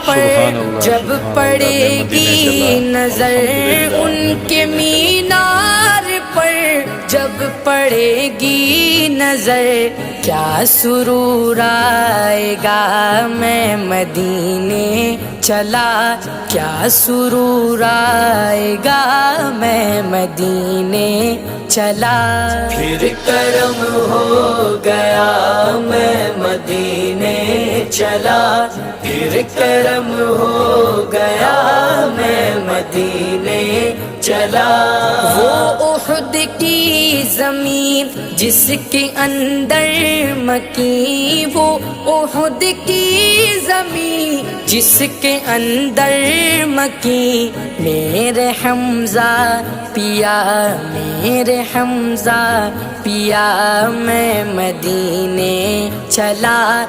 پر جب پڑے گی نظر ان کے مینار پر، جب پڑے گی نظر کیا سرور آئے گا، میں مدینے چلا کیا سرور آئے گا، میں مدینے چلا۔ پھر کرم ہو گیا میں مدینے چلا، پھر کرم ہو گیا میں مدینے چلا۔ وہ احد کی زمین جس کے اندر مکین، وہ احد کی زمین جس کے اندر مکین، میرے حمزہ پیا میرے حمزہ پیا، میں مدینے چلا۔